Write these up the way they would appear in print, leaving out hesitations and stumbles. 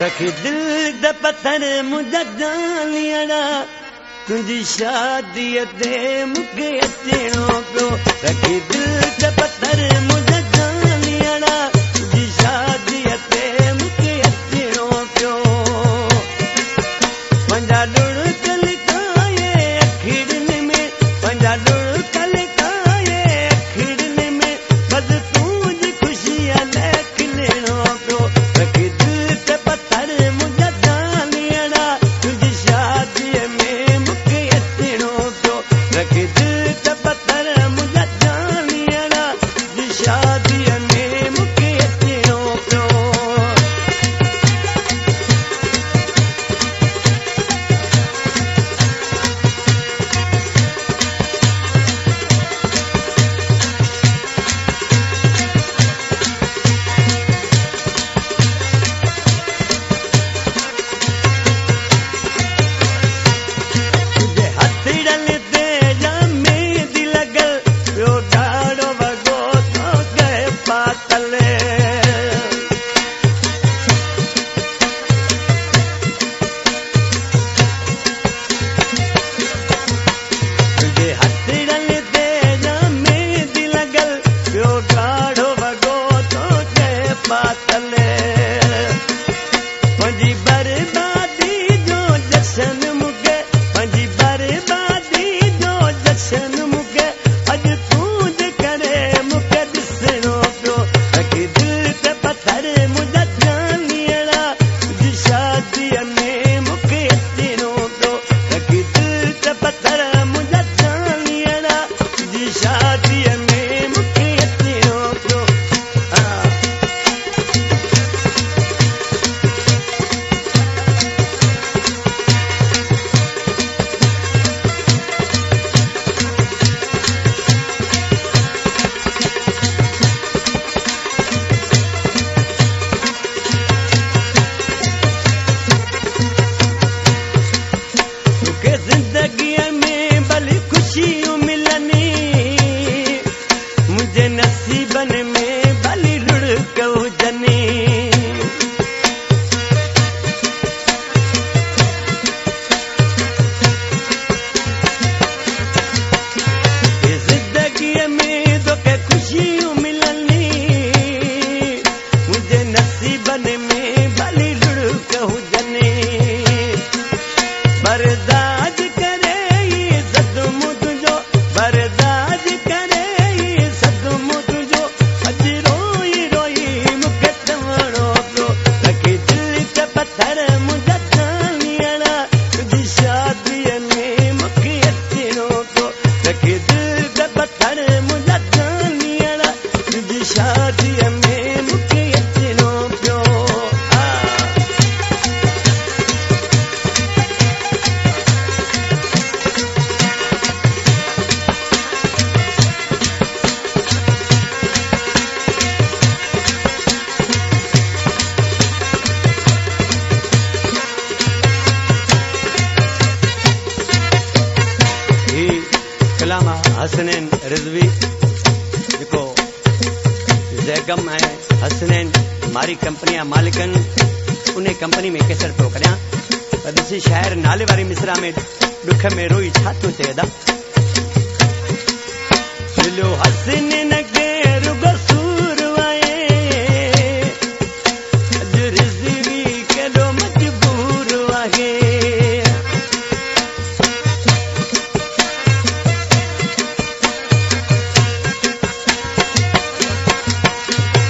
रखी दिल द पत्थर मुझा जानियड़ा तुझी शादी ते मुके अचणो पियो। रखी दिल द पत्थर मुझा जानियड़ा तुझी शादी ते मुके अचणो पियो। पंजा डुड़ कलकाए अखिड़न में पंजा डुड़ कलकाए अखिड़न में बस तुझी खुशी ले खिलणो पियो। रखी दिल ते पत्थर मुझा जानियड़ा तुझी शादी में मुके अचणो पियो। रखी दिल ते पत्थर मुझा जानियड़ा तुझी शादी में मुके अचणो पियो। तुझे हथड़न ते मेहंदी लगल पियो ॾाढो वॻो तो गए पातल। तुझे हथड़न ते मेहंदी लगल पियो ॾाढो वॻो तो गए पातल। पंहिंजी बर्बादी जो जशन मुके पंहिंजी बर्बादी जो जशन मुके अॼु तूं करे मुके ॾिसणो पियो। रखी दिल ते पत्थर मुंहिंजा जानियड़ा तुंहिंजी शादीअ में मुके अचणो पियो। रखी दिल ते पत्थर मुंहिंजा जानियड़ा तुंहिंजी शादीअ में मुके अचणो पियो। तोखे ज़िंदगीअ में भली ख़ुशियूं मिलनी मुंहिंजे नसीबन में भली रुड़क हुजनी। ज़िंदगीअ में तोखे ख़ुशियूं मिलनी मुंहिंजे नसीबन में भली रुड़क हुजनी। बर्दाश्त करे ये सदमो तुझो बर्दाश्त करे ये सदमो तुझो अॼु रोई रोई मूंखे चवणो पियो। रखी दिल ते पत्थर मुंहिंजा जानियड़ा तुंहिंजी शादीअ में मूंखे अचणो पियो। रखी दिल ते पत्थर मुंहिंजा जानियड़ा तुंहिंजी शादीअ में मूंखे अचणो पियो। ही कलाम हसनैन रिज़वी जेको ज़ैगम ऐं हसनैन मारी कंपनी जा मालिकन उन कंपनी में केसर पियो करियां त ॾिसी शाइर नाले वारी मिसरा में ॾुख में रोई छा थो चए दा। दिलो हसनैन खे रुगो सूर आहे अॼु रिज़वी केॾो मजबूर आहे।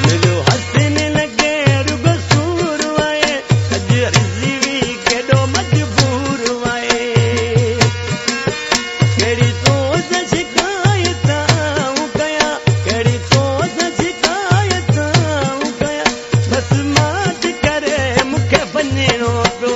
दिलो हसनैन खे रुगो सूर आहे अॼु रिज़वी केॾो मजबूर आहे। कहिड़ी सोच शिकायताऊं कयां कहिड़ी सोच शिकायताऊं कयां बसि मात करे मूंखे वञणो पियो।